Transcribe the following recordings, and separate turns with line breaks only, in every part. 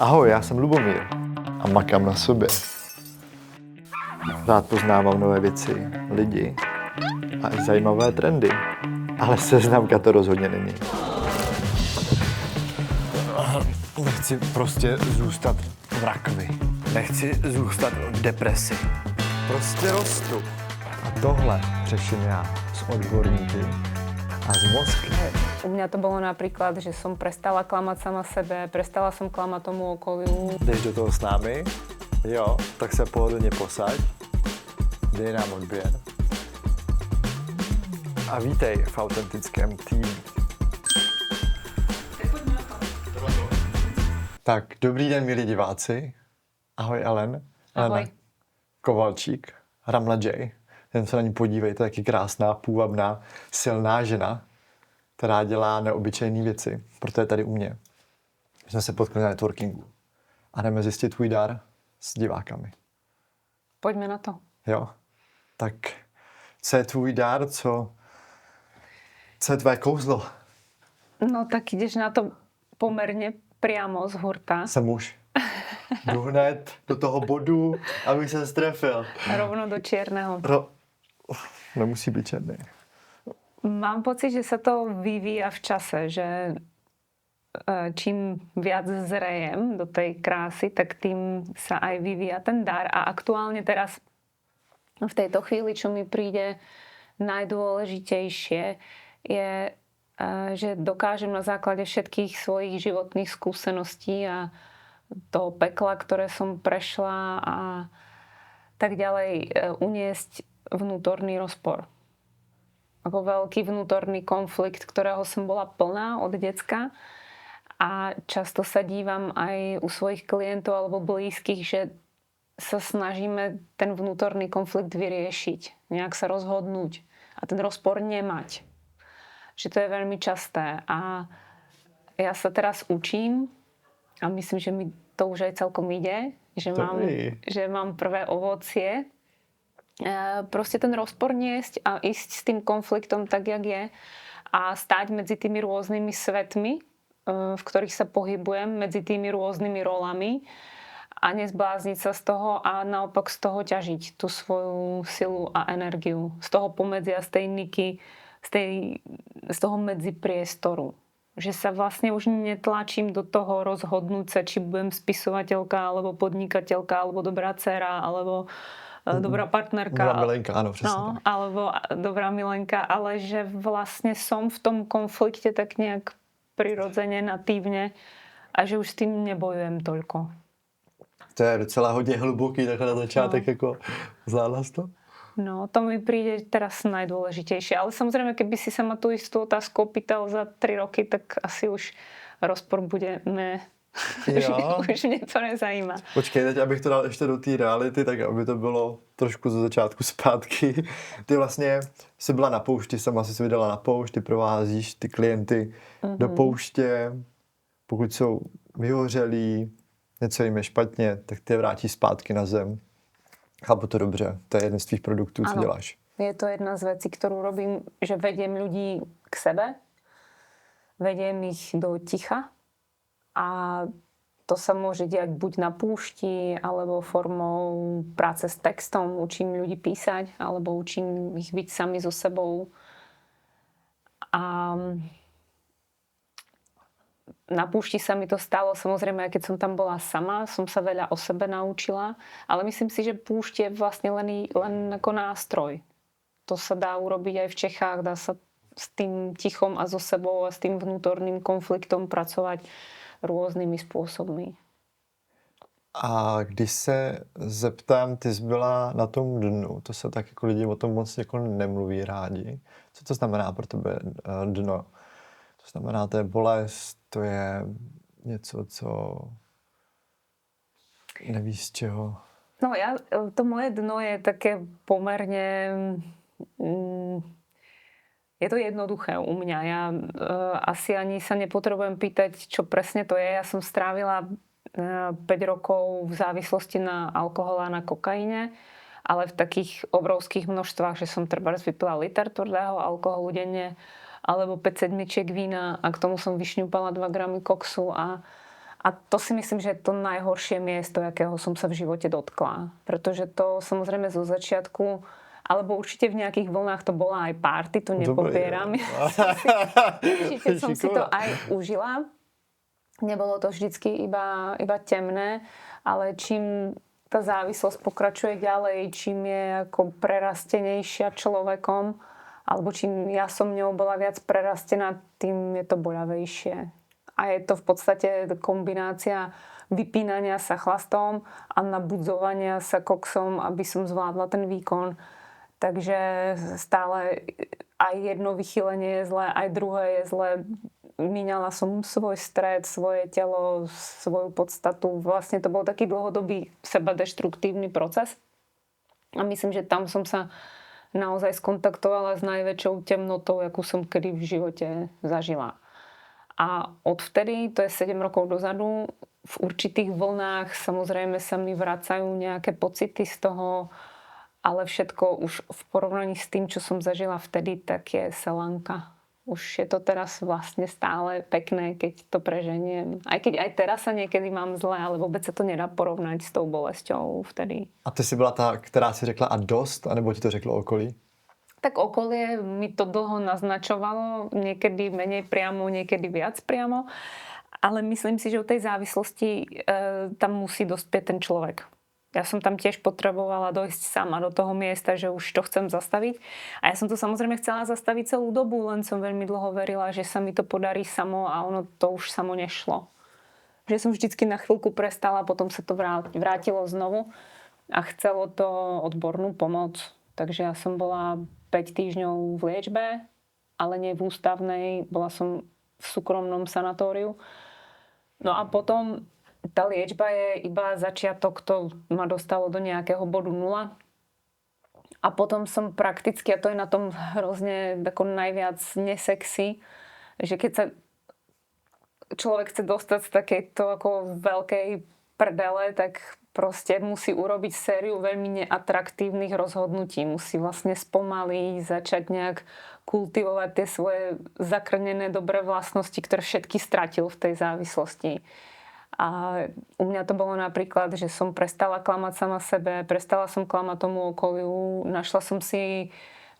Ahoj, já jsem Lubomír a makám na sobě. Rád poznávám nové věci, lidi a i zajímavé trendy. Ale seznamka to rozhodně není. Nechci prostě zůstat v rakvi. Nechci zůstat v depresi. Prostě rostu. A tohle řeším já s odborníky a z Moskvy.
U mňa to bolo napríklad, že som prestala klamať sama sebe, prestala som klamať tomu okoliu.
Jdeš do toho s námi? Jo, tak se pohodlně posaď. Dej nám odběr. A vítej v autentickém týmu. Tak, dobrý den, milí diváci. Ahoj, Ellen.
Ahoj.
Elena Kovalčík, Ramla J. Jen se na ní podívejte, taky krásná, půvabná, silná žena, která dělá neobyčejné věci. Proto je tady u mě. My jsme se potkali na networkingu. A jdeme zjistit tvůj dar s divákami.
Poďme na to.
Jo? Tak co je tvůj dar, co je tvé kouzlo?
No tak ideš na to pomerne priamo z hurta.
Jsem muž. Jdu hned do toho bodu, abych se strefil.
Rovno do čierneho.
Nemusí být černý.
Mám pocit, že sa to vyvíja v čase, že čím viac zrejem do tej krásy, tak tým sa aj vyvíja ten dar. A aktuálne teraz v tejto chvíli, čo mi príde najdôležitejšie, je, že dokážem na základe všetkých svojich životných skúseností a toho pekla, ktoré som prešla a tak ďalej, uniesť vnútorný rozpor. Ako veľký vnútorný konflikt, ktorého som bola plná od decka. A často sa dívam aj u svojich klientov alebo blízkych, že sa snažíme ten vnútorný konflikt vyriešiť. Nejak sa rozhodnúť. A ten rozpor nemať. Že to je veľmi časté. A ja sa teraz učím a myslím, že mi to už aj celkom ide. Že mám prvé ovocie. Proste ten rozpor niesť a ísť s tým konfliktom tak, jak je. A stáť medzi tými rôznymi svetmi, v ktorých sa pohybujem, medzi tými rôznymi rolami a nezblázniť sa z toho a naopak z toho ťažiť tú svoju silu a energiu. Z toho pomedzia, z tej niky, z toho medzipriestoru. Že sa vlastne už netlačím do toho rozhodnúť sa, či budem spisovateľka, alebo podnikateľka, alebo dobrá dcera, alebo dobrá partnerka.
Dobrá milenka, áno, presne.
No, alebo dobrá milenka, ale že vlastne som v tom konflikte tak nejak prirodzene, natívne a že už s tým nebojujem toľko.
To je docela hodně hluboký takhle na začátek, jako zvládla jsi to?
No, to mi príde teraz najdôležitejšie. Ale samozrejme, keby si sa ma tú istú otázku opýtal za 3 roky, tak asi už rozpor bude už mě to nezajímá.
Počkej, teď abych to dal ještě do té reality, tak aby to bylo trošku ze začátku zpátky. Ty vlastně jsi byla na poušti, sama jsi se vydala na poušť, ty provázíš ty klienty do pouště. Pokud jsou vyhořelí, něco jim je špatně, tak ty je vrátíš zpátky na zem. Chápu to dobře, to je jeden z tvých produktů, co děláš.
Je to jedna z vecí, ktorú robím, že vediem ľudí k sebe, vediem ich do ticha. A to sa môže diať buď na púšti, alebo formou práce s textom. Učím ľudí písať, alebo učím ich byť sami so sebou. A na púšti sa mi to stalo, samozrejme, aj keď som tam bola sama, som sa veľa o sebe naučila. Ale myslím si, že púšť je vlastne len ako nástroj. To sa dá urobiť aj v Čechách, dá sa s tým tichom a so sebou a s tým vnútorným konfliktom pracovať různými způsoby.
A když se zeptám, ty jsi byla na tom dnu, to se tak jako lidi o tom moc jako nemluví rádi. Co to znamená pro tebe dno? To znamená, to je bolest, to je něco, co nevíš z čeho.
No to moje dno je také pomerne... Je to jednoduché u mňa. Ja asi ani sa nepotrebujem pýtať, čo presne to je. Ja som strávila 5 rokov v závislosti na alkohole a na kokaine, ale v takých obrovských množstvách, že som trebárs vypila liter tvrdého alkoholu denne, alebo 5 sedmičiek vína a k tomu som vyšňupala 2 gramy koksu a A to si myslím, že je to najhoršie miesto, akého som sa v živote dotkla. Pretože to samozrejme zo začiatku, alebo určite v nejakých vlnách to bola aj party, to nepopieram. Určite som si to aj užila. Nebolo to vždycky iba temné, ale čím tá závislosť pokračuje ďalej, čím je ako prerastenejšia človekom, alebo čím ja som ňou bola viac prerastená, tým je to boľavejšie. A je to v podstate kombinácia vypínania sa chlastom a nabudzovania sa koksom, aby som zvládla ten výkon. Takže stále aj jedno vychýlenie je zlé, aj druhé je zlé. Míňala som svoj stred, svoje telo, svoju podstatu. Vlastne to bol taký dlhodobý sebadeštruktívny proces. A myslím, že tam som sa naozaj skontaktovala s najväčšou temnotou, akú som kedy v živote zažila. A odvtedy, to je 7 rokov dozadu, v určitých vlnách samozrejme sa mi vracajú nejaké pocity z toho, ale všetko už v porovnaní s tým, čo som zažila vtedy, tak je selanka. Už je to teraz vlastne stále pekné, keď to preženiem. Aj keď aj teraz sa niekedy mám zle, ale vôbec sa to nedá porovnať s tou bolesťou vtedy.
A ty si byla ta, která si řekla a dost, anebo ti to řeklo okolí?
Tak okolie mi to dlho naznačovalo, niekedy menej priamo, niekedy viac priamo, ale myslím si, že u tej závislosti tam musí dospieť ten človek. Ja som tam tiež potrebovala dojsť sama do toho miesta, že už to chcem zastaviť. A ja som to samozrejme chcela zastaviť celú dobu, len som veľmi dlho verila, že sa mi to podarí samo a ono to už samo nešlo. Že som vždycky na chvíľku prestala, potom sa to vrátilo znovu a chcelo to odbornú pomoc. Takže ja som bola 5 týždňov v liečbe, ale nie v ústavnej. Bola som v súkromnom sanatóriu. No a potom tá liečba je iba začiatok, to ma dostalo do nejakého bodu 0. A potom som prakticky, a to je na tom hrozne ako najviac nesexy, že keď sa človek chce dostať z takejto ako veľkej prdele, tak proste musí urobiť sériu veľmi neatraktívnych rozhodnutí. Musí vlastne spomaliť, začať nejak kultivovať tie svoje zakrnené dobré vlastnosti, ktoré všetky stratil v tej závislosti. A u mňa to bolo napríklad, že som prestala klamať sama sebe, prestala som klamať tomu okoliu, našla som si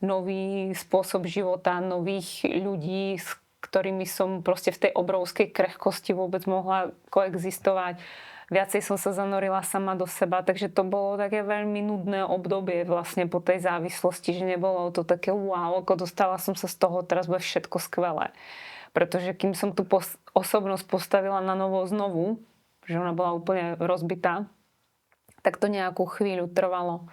nový spôsob života, nových ľudí, s ktorými som proste v tej obrovskej krehkosti vôbec mohla koexistovať. Viacej som sa zanorila sama do seba, takže to bolo také veľmi nudné obdobie vlastne po tej závislosti, že nebolo to také wow, ako dostala som sa z toho, teraz bude všetko skvelé. Pretože kým som tú osobnosť postavila na novo znovu, že ona bola úplne rozbitá, tak to nejakú chvíľu trvalo.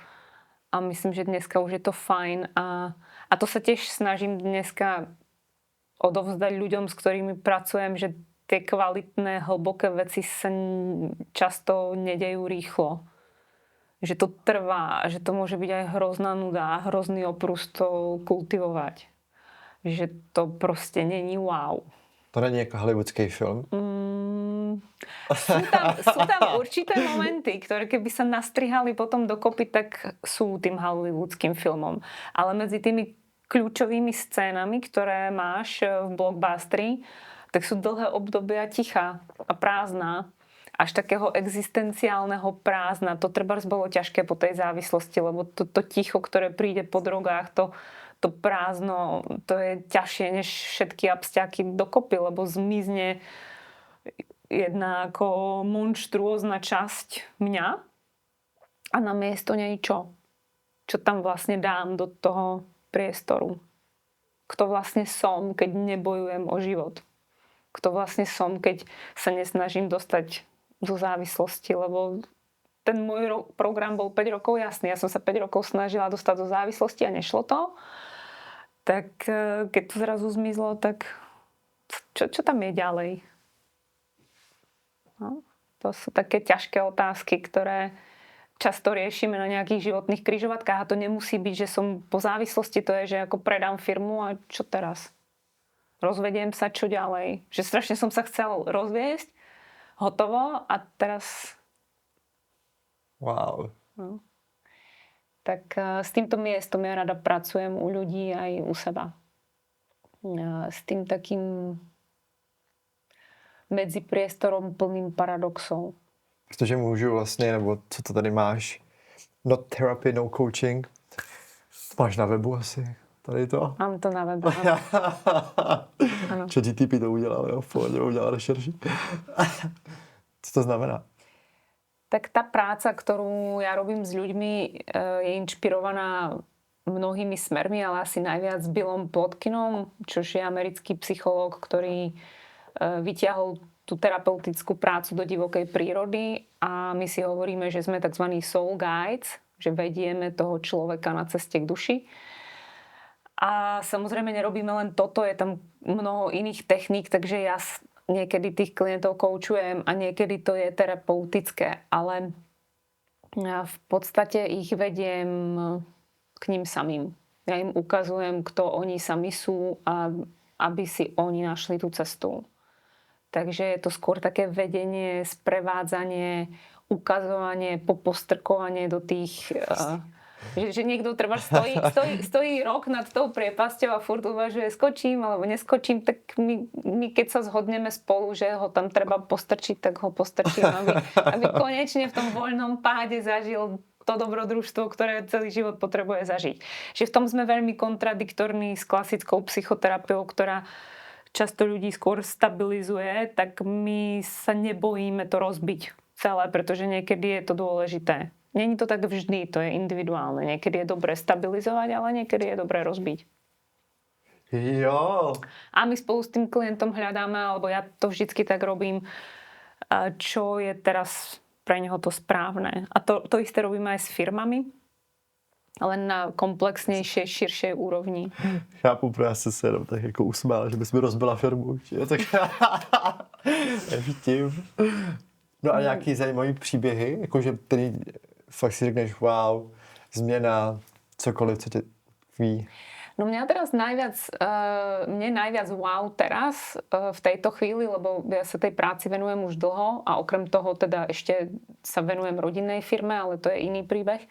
A myslím, že dneska už je to fajn a to sa tiež snažím dneska odovzdať ľuďom, s ktorými pracujem, že tie kvalitné, hlboké veci sa často nedejú rýchlo. Že to trvá, že to môže byť aj hrozná nuda, hrozný oprus to kultivovať. Že to proste není wow.
To není ako hollywoodský film?
Sú tam určité momenty, ktoré keby sa nastrihali potom dokopy, tak sú tým hollywoodským filmom. Ale medzi tými kľúčovými scénami, ktoré máš v blockbusteri, tak sú dlhé obdobia ticha a prázdna. Až takého existenciálneho prázdna. To trebárs bolo ťažké po tej závislosti, lebo to ticho, ktoré príde po drogách, to prázdno, to je ťažšie než všetky absťaky dokopy, lebo zmizne jedna ako monštruózna časť mňa a na miesto nej čo? Čo tam vlastne dám do toho priestoru? Kto vlastne som, keď nebojujem o život? Kto vlastne som, keď sa nesnažím dostať zo závislosti, lebo ten môj program bol 5 rokov jasný. Ja som sa 5 rokov snažila dostať do závislosti a nešlo to. Tak keď to zrazu zmizlo, tak čo tam je ďalej? No, to sú také ťažké otázky, ktoré často riešime na nejakých životných križovatkách a to nemusí byť, že som po závislosti, to je, že ako predám firmu a čo teraz? Rozvediem sa, čo ďalej? Že strašne som sa chcel rozviesť, hotovo a teraz...
Wow.
No. Tak s týmto miestom ja rada pracujem u ľudí aj u seba. S tým takým medzi priestorom plným paradoxov.
Protože můžu vlastně, nebo co to tady máš, not therapy, no coaching. To máš na webu asi, tady to.
Mám to na webu. Ano.
ChatGPT to udělal, jo, v pohodě, udělal rešerši. Co to znamená?
Tak tá práca, ktorú ja robím s ľuďmi, je inšpirovaná mnohými smermi, ale asi najviac Billom Plotkinom, čo je americký psychológ, ktorý vyťahol tú terapeutickú prácu do divokej prírody a my si hovoríme, že sme tzv. Soul guides, že vedieme toho človeka na ceste k duši. A samozrejme nerobíme len toto, je tam mnoho iných techník, takže ja niekedy tých klientov koučujem a niekedy to je terapeutické, ale ja v podstate ich vediem k ním samým. Ja im ukazujem, kto oni sami sú a aby si oni našli tú cestu. Takže je to skôr také vedenie, sprevádzanie, ukazovanie, popostrkovanie do tých... Že niekto treba stojí rok nad tou priepasťou a furt uvažuje, skočím alebo neskočím, tak my keď sa zhodneme spolu, že ho tam treba postrčiť, tak ho postrčím, aby konečne v tom voľnom páde zažil to dobrodružstvo, ktoré celý život potrebuje zažiť. Že v tom sme veľmi kontradiktorní s klasickou psychoterapiou, ktorá často ľudí skôr stabilizuje, tak my sa nebojíme to rozbiť celé, pretože niekedy je to dôležité. Není to tak vždy, to je individuálne. Niekedy je dobré stabilizovať, ale niekedy je dobré rozbiť.
Jo.
A my spolu s tým klientom hľadáme, alebo ja to vždycky tak robím, čo je teraz pre neho to správne. A to isté robíme aj s firmami, len na komplexnejšej, širšej úrovni.
Chápu, já jsem se jenom tak jako usmál, že bys mi rozbila firmu. Tak vtím. No a nějaký zajímavý příběhy, jakože který fakt si řekneš wow, změna, cokoliv, co tě ví.
No mne najviac wow teraz v tejto chvíli, lebo ja sa tej práci venujem už dlho a okrem toho teda ešte sa venujem rodinnej firme, ale to je iný príbeh.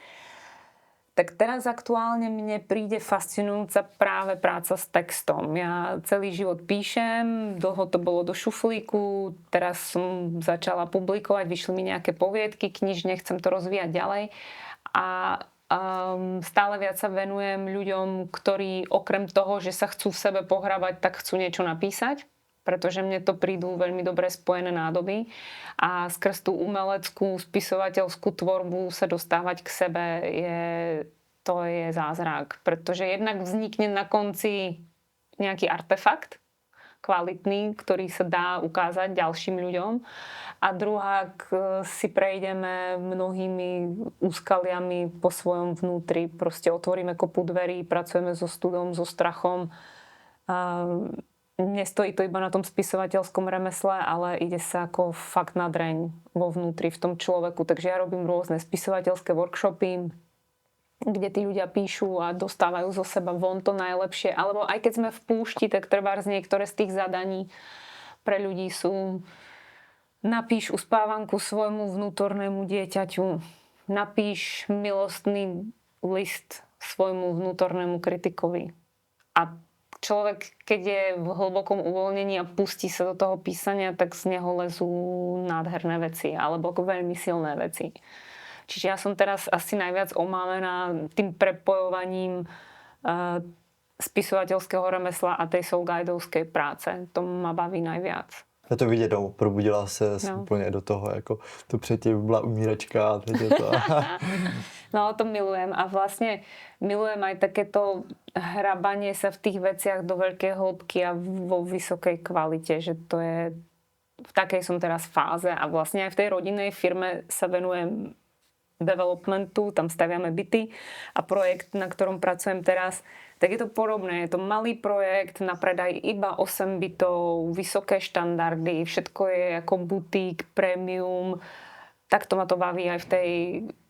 Tak teraz aktuálne mne príde fascinujúca práve práca s textom. Ja celý život píšem, dlho to bolo do šuflíku, teraz som začala publikovať, vyšli mi nejaké poviedky, knižne, chcem to rozvíjať ďalej a stále viac sa venujem ľuďom, ktorí okrem toho, že sa chcú v sebe pohrabať, tak chcú niečo napísať, pretože mne to prídu veľmi dobre spojené nádoby a skrz tú umeleckú, spisovateľskú tvorbu sa dostávať k sebe to je zázrak, pretože jednak vznikne na konci nejaký artefakt kvalitný, ktorý sa dá ukázať ďalším ľuďom a druhák si prejdeme mnohými úskaliami po svojom vnútri, proste otvoríme kopu dverí, pracujeme so studom, so strachom. Nestojí to iba na tom spisovateľskom remesle, ale ide sa ako fakt na dreň vo vnútri v tom človeku. Takže ja robím rôzne spisovateľské workshopy, kde tí ľudia píšu a dostávajú zo seba von to najlepšie. Alebo aj keď sme v púšti, tak trebárs niektoré z tých zadaní pre ľudí sú: napíš uspávanku svojmu vnútornému dieťaťu, napíš milostný list svojmu vnútornému kritikovi. A človek, keď je v hlbokom uvoľnení a pustí sa do toho písania, tak z neho lezú nádherné veci alebo veľmi silné veci. Čiže ja som teraz asi najviac omámená tým prepojovaním spisovateľského remesla a tej soulguidovskej práce. To ma baví najviac.
Je to vidět, no, probudila se úplně do toho, jako to předtím byla umíračka a teď je to...
No, to milujem a vlastne milujem aj takéto hrabanie sa v tých veciach do veľkej hĺbky a vo vysokej kvalite, že to je... V takej som teraz fáze a vlastne aj v tej rodinnej firme sa venujem developmentu, tam staviame byty a projekt, na ktorom pracujem teraz, tak je to podobné. Je to malý projekt na predaj iba 8 bytov, vysoké štandardy, všetko je ako butík, premium. Takto ma to baví aj v tej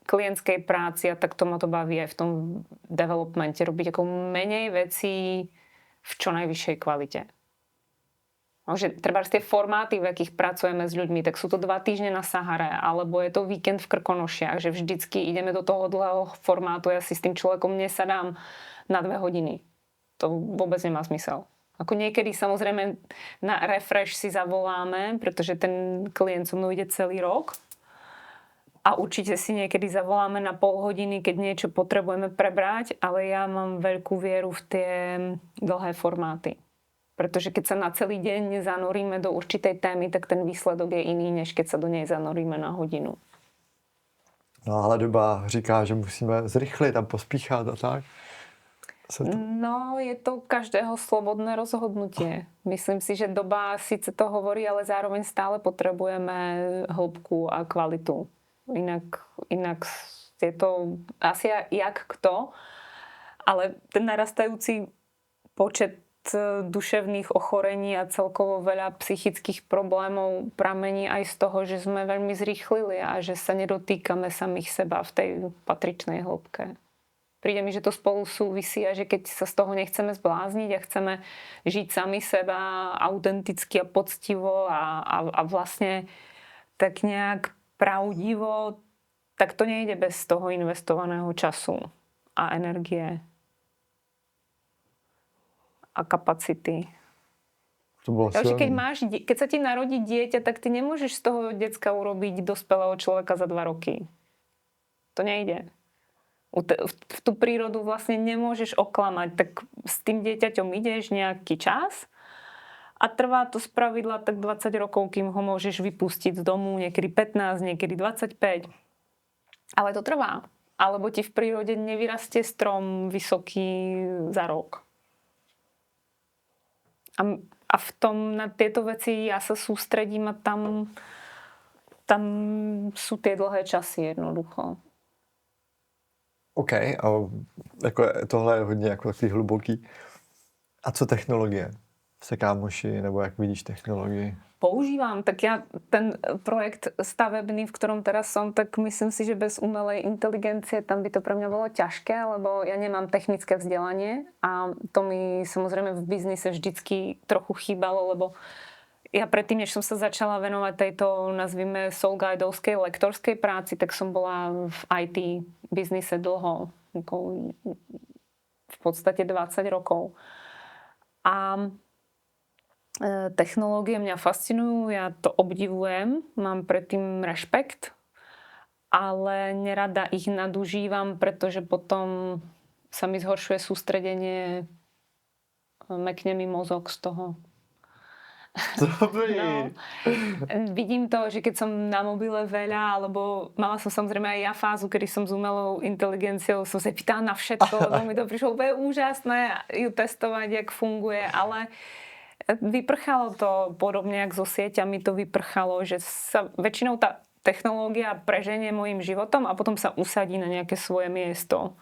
klientskej práci a takto ma to baví aj v tom developmente. Robiť ako menej vecí v čo najvyššej kvalite. Že treba tie formáty, v akých pracujeme s ľuďmi, tak sú to 2 týždne na Sahare, alebo je to víkend v Krkonošiach, že vždycky ideme do toho dlhého formátu, ja si s tým človekom nesadám na 2 hodiny. To vôbec nemá zmysel. Ako niekedy samozrejme na refresh si zavoláme, pretože ten klient so mnou ide celý rok. A určite si niekedy zavoláme na pol hodiny, keď niečo potrebujeme prebrať, ale ja mám veľkú vieru v tie dlhé formáty. Pretože keď sa na celý deň zanoríme do určitej témy, tak ten výsledok je iný, než keď sa do nej zanoríme na hodinu.
No ale doba říká, že musíme zrychlit a pospíchat a tak.
No, je to každého slobodné rozhodnutie. Myslím si, že doba síce to hovorí, ale zároveň stále potrebujeme hĺbku a kvalitu. Inak je to asi jak kto, ale ten narastajúci počet duševných ochorení a celkovo veľa psychických problémov pramení aj z toho, že sme veľmi zrýchlili a že sa nedotýkame samých seba v tej patričnej hĺbke. Príde mi, že to spolu súvisí a že keď sa z toho nechceme zblázniť a chceme žiť sami seba autenticky a poctivo a vlastne tak nejak pravdivo, tak to nejde bez toho investovaného času a energie a kapacity. Takže keď sa ti narodí dieťa, tak ty nemôžeš z toho decka urobiť dospelého človeka za 2 roky. To nejde. V tú prírodu vlastne nemôžeš oklamať, tak s tým dieťaťom ideš nejaký čas a trvá to spravidla tak 20 rokov, kým ho môžeš vypustiť z domu, niekedy 15, niekedy 25. Ale to trvá. Alebo ti v prírode nevyrastie strom vysoký za rok. A v tom na tieto veci ja sa sústredím a tam sú tie dlhé časy jednoducho.
OK, a jako tohle je hodně jako takový hluboký. A co technologie? Se kámoši, nebo jak vidíš technologii?
Používam, tak ja ten projekt stavebný, v ktorom teraz som, tak myslím si, že bez umelej inteligencie tam by to pre mňa bolo ťažké, lebo ja nemám technické vzdelanie a to mi samozrejme v biznise vždycky trochu chýbalo, lebo ja predtým, než som sa začala venovať tejto, nazvime, soulguidovskej lektorskej práci, tak som bola v IT biznise dlho, v podstate 20 rokov. A technológie mňa fascinujú, ja to obdivujem, mám predtým rešpekt, ale nerada ich nadužívam, pretože potom sa mi zhoršuje sústredenie, mekne mi mozog z toho.
Dobrý.
No, vidím to, že keď som na mobile veľa, alebo mala som samozrejme aj ja fázu, kedy som s umelou inteligenciou som sa pýtala na všetko, lebo mi to prišlo úplne úžasné ju testovať, jak funguje, ale vyprchalo to podobne, jak so sieťami to vyprchalo, že sa väčšinou tá technológia preženie mojim životom a potom sa usadí na nejaké svoje miesto.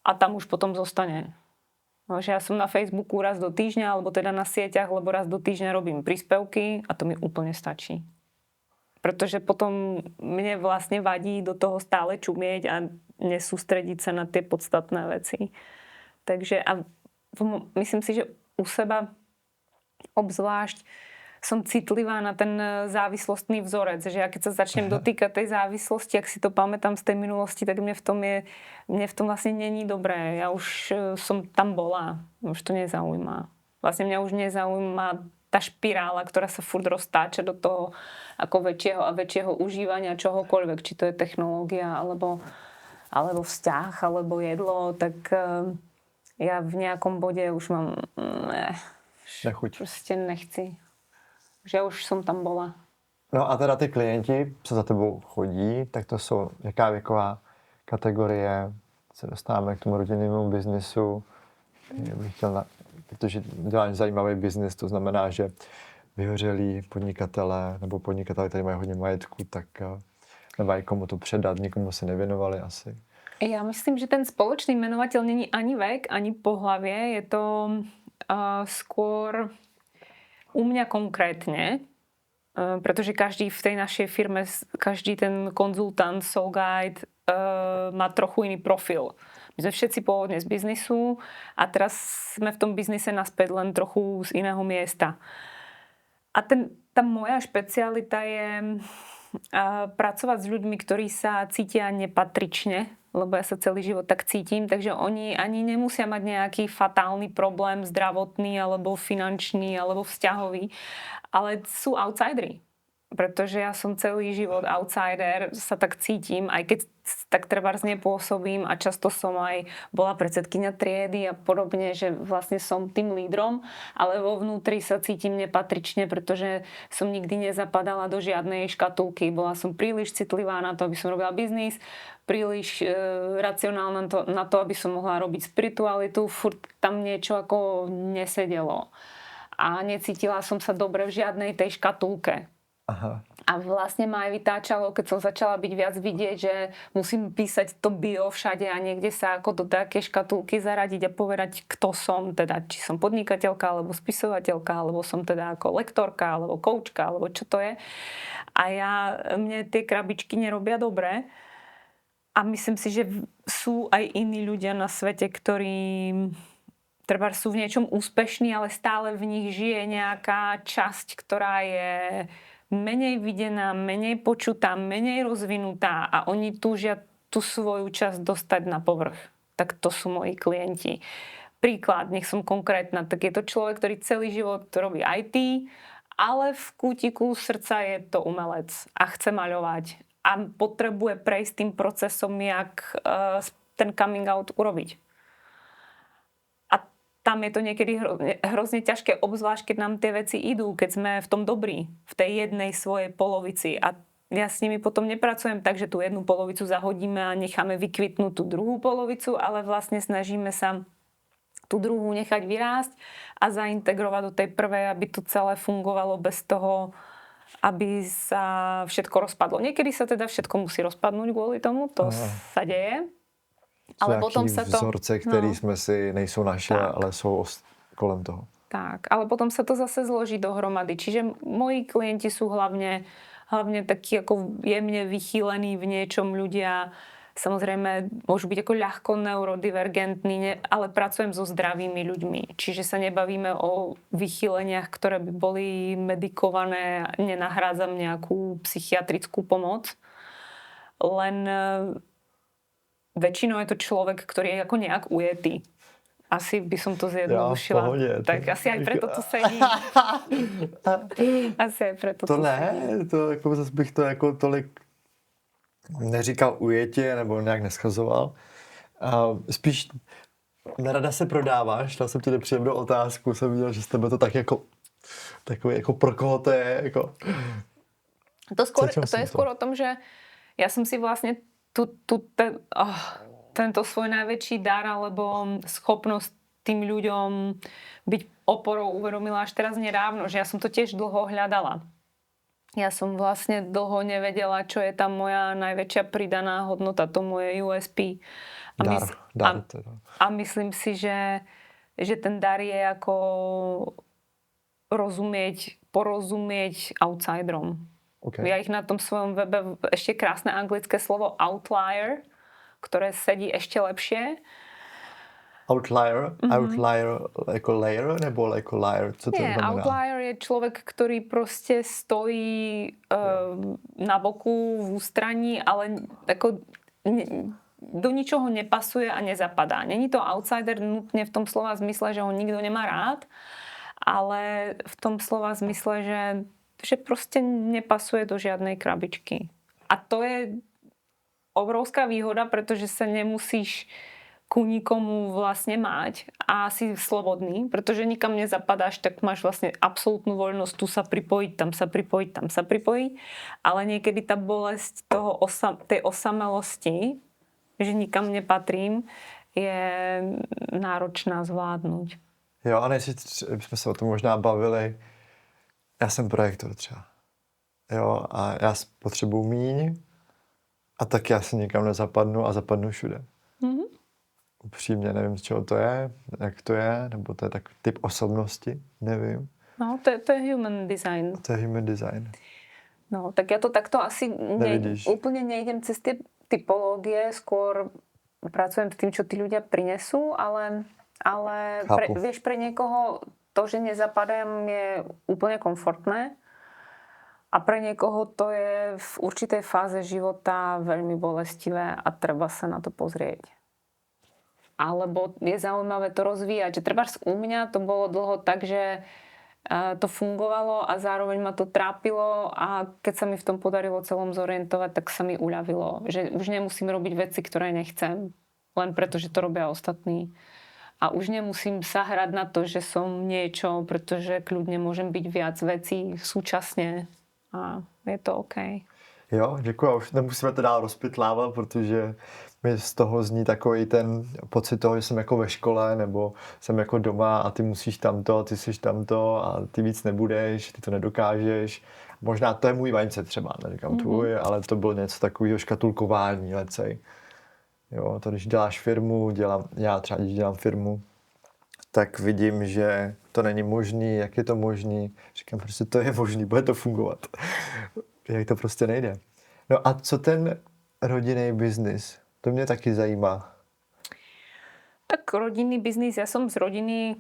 A tam už potom zostane. No, že ja som na Facebooku raz do týždňa, alebo teda na sieťach, lebo raz do týždňa robím príspevky a to mi úplne stačí. Pretože potom mne vlastne vadí do toho stále čumieť a nesústrediť sa na tie podstatné veci. Takže a myslím si, že u seba obzvlášť som citlivá na ten závislostný vzorec, že ja keď sa začnem dotýkať tej závislosti, ak si to pamätám z tej minulosti, tak mne v tom vlastne není dobré. Ja už som tam bola, už to nezaujíma. Vlastne mňa už nezaujíma tá špirála, ktorá sa furt roztáča do toho ako väčšieho a väčšieho užívania čohokoľvek, či to je technológia, alebo vzťah, alebo jedlo, tak ja v nejakom bode už mám proste nechci. Že už som tam bola.
No a teda ty klienti, co za tebou chodí, tak to jsou jaká věková kategorie, se dostáváme k tomu rodinnému biznisu. Bych chtěl protože děláš zajímavý biznis, to znamená, že vyhořelí podnikatelé nebo podnikatelé, kteří mají hodně majetku, tak nemají komu to předat, nikomu se nevěnovali asi.
Ja myslím, že ten spoločný menovateľ není ani vek, ani pohlavie. Je to skôr u mňa konkrétne, pretože každý v tej našej firme, každý ten konzultant, soul guide má trochu iný profil. My sme všetci pôvodne z biznisu a teraz sme v tom biznise naspäť len trochu z iného miesta. A tá moja špecialita je pracovať s ľuďmi, ktorí sa cítia nepatrične, lebo ja sa celý život tak cítim, takže oni ani nemusia mať nejaký fatálny problém zdravotný, alebo finančný, alebo vzťahový, ale sú outsideri. Pretože ja som celý život outsider, sa tak cítim, aj keď tak trebárs nepôsobím a často som aj bola predsedkyňa triedy a podobne, že vlastne som tým lídrom, ale vo vnútri sa cítim nepatrične, pretože som nikdy nezapadala do žiadnej škatulky. Bola som príliš citlivá na to, aby som robila biznis, príliš racionálna na to, aby som mohla robiť spiritualitu, furt tam niečo ako nesedelo. A necítila som sa dobre v žiadnej tej škatulke.
Aha.
A vlastne ma aj vytáčalo, keď som začala byť viac vidieť, že musím písať to bio všade a niekde sa ako do také škatulky zaradiť a povedať, kto som, teda či som podnikateľka, alebo spisovateľka, alebo som teda ako lektorka, alebo koučka, alebo čo to je. A mne tie krabičky nerobia dobre. A myslím si, že sú aj iní ľudia na svete, ktorí trebárs sú v niečom úspešní, ale stále v nich žije nejaká časť, ktorá je menej videná, menej počutá, menej rozvinutá a oni túžia tú svoju časť dostať na povrch. Tak to sú moji klienti. Príklad, nech som konkrétna, tak je to človek, ktorý celý život robí IT, ale v kútiku srdca je to umelec a chce maľovať a potrebuje prejsť tým procesom, jak ten coming out urobiť. Tam je to niekedy hrozne ťažké, obzvlášť keď nám tie veci idú, keď sme v tom dobrí, v tej jednej svojej polovici. A ja s nimi potom nepracujem tak, že tú jednu polovicu zahodíme a necháme vykvitnúť tú druhú polovicu, ale vlastne snažíme sa tú druhú nechať vyrásť a zaintegrovať do tej prvej, aby to celé fungovalo bez toho, aby sa všetko rozpadlo. Niekedy sa teda všetko musí rozpadnúť kvôli tomu, to sa deje.
Ale potom sa to vzorce, ktoré sme si nejsou naše, ale sú kolem toho.
Tak, ale potom sa to zase zloží dohromady. Čiže moji klienti sú hlavne takí ako jemne vychýlení v niečom ľudia. Samozrejme, môžu byť ako ľahko neurodivergentní, ale pracujem so zdravými ľuďmi. Čiže sa nebavíme o vychýleniach, ktoré by boli medikované, nenahrádzam nejakú psychiatrickú pomoc. Len väčšinou je to človek, ktorý je ako nejak ujetý. Asi by som to zjednodušila. Tak asi aj preto tu sedím. Asi aj preto
to ne, to jako zase bych to jako tolik neříkal ujetě, nebo nějak neschazoval. Spíš nerada se prodáváš, dal jsem ti nepříjemnou otázku, jsem viděl, že s tebe to tak jako takový jako pro koho to je, jako...
To je skôr o tom, že ja som si vlastne tento svoj najväčší dar alebo schopnosť tým ľuďom byť oporou uvedomila až teraz nedávno, že ja som to tiež dlho hľadala. Ja som vlastne dlho nevedela, čo je tam moja najväčšia pridaná hodnota, to moje USP. A myslím si, že ten dar je ako porozumieť outsiderom. Okay. Ja ich na tom svojom webe, ešte krásne anglické slovo outlier, ktoré sedí ešte lepšie.
Outlier? Mm-hmm. Outlier ako layer nebo ako liar? Co to znamená?
Outlier je človek, ktorý proste stojí na boku v ústraní, ale ako do ničoho nepasuje a nezapadá. Není to outsider nutne v tom slova zmysle, že ho nikto nemá rád, ale v tom slova zmysle, že proste nepasuje do žiadnej krabičky. A to je obrovská výhoda, pretože sa nemusíš ku nikomu vlastne mať a si slobodný, pretože nikam nezapadáš, tak máš vlastne absolútnu voľnosť tu sa pripojiť, tam sa pripojiť. Ale niekedy tá bolesť tej osamelosti, že nikam nepatrím, je náročná zvládnuť.
Jo, a než jsme se o tom možná bavili, já jsem projektor třeba. Jo, a já potřebuji míň a tak já si nikam nezapadnu a zapadnu všude. Mm-hmm. Upřímně nevím, z čeho to je, jak to je, nebo to je tak typ osobnosti, nevím.
No, to je human design.
To je human design.
No, tak ja to takto asi úplne nejdem cez tie typológie, skôr pracujem s tým, čo tí ľudia prinesú, ale vieš, pre niekoho to, že nezapadám, je úplne komfortné. A pre niekoho to je v určitej fáze života veľmi bolestivé a treba sa na to pozrieť. Alebo je zaujímavé to rozvíjať. Že trebárs u mňa to bolo dlho tak, že to fungovalo a zároveň ma to trápilo a keď sa mi v tom podarilo celom zorientovať, tak sa mi uľavilo. Že už nemusím robiť veci, ktoré nechcem. Len preto, že to robia ostatní. A už nemusím sa hrať na to, že som niečo, pretože kľudne môžem byť viac vecí súčasne. A je to OK.
Jo, děkuji. Už nemusíme to dál rozpitlávat, protože mi z toho zní takový ten pocit toho, že jsem jako ve škole nebo jsem jako doma a ty musíš tamto, ty jsi tamto a ty víc nebudeš, ty to nedokážeš. Možná to je můj mindset třeba, neříkám tvůj, ale to bylo něco takového škatulkování, lecej. Jo, to když děláš firmu, já třeba když dělám firmu, tak vidím, že to není možný, jak je to možný. Říkám, prostě to je možný, bude to fungovat. Jak to prostě nejde. No a co ten rodinný biznis? To mě taky zajímá.
Tak rodinný biznis, ja som z rodiny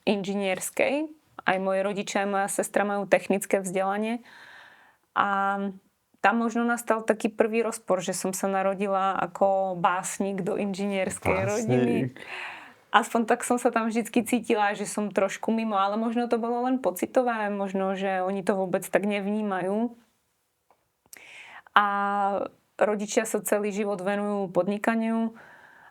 inžinierskej. Aj moji rodičia, aj moja sestra majú technické vzdelanie. A tam možno nastal taký prvý rozpor, že som sa narodila ako básnik do inžinierskej rodiny. Aspoň tak som sa tam vždycky cítila, že som trošku mimo, ale možno to bolo len pocitové, možno, že oni to vôbec tak nevnímajú. A rodičia sa celý život venujú podnikaniu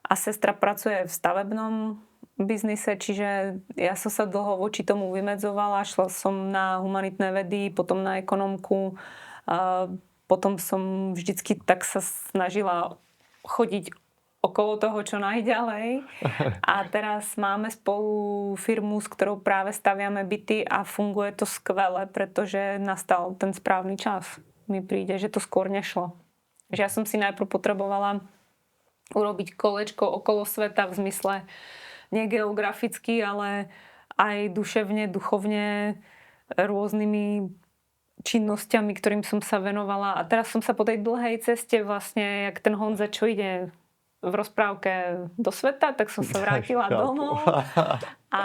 a sestra pracuje v stavebnom biznise, čiže ja som sa dlho voči tomu vymedzovala, šla som na humanitné vedy, potom na ekonomku, potom som vždycky tak sa snažila chodiť okolo toho, čo najďalej. A teraz máme spolu firmu, s ktorou práve staviame byty a funguje to skvele, pretože nastal ten správny čas. Mi príde, že to skôr nešlo. Že ja som si najprv potrebovala urobiť kolečko okolo sveta v zmysle nie geograficky, ale aj duševne, duchovne, rôznymi činnosťami, ktorým som sa venovala. A teraz som sa po tej dlhej ceste vlastne, jak ten Honza, čo ide v rozprávke do sveta, tak som sa vrátila domov. A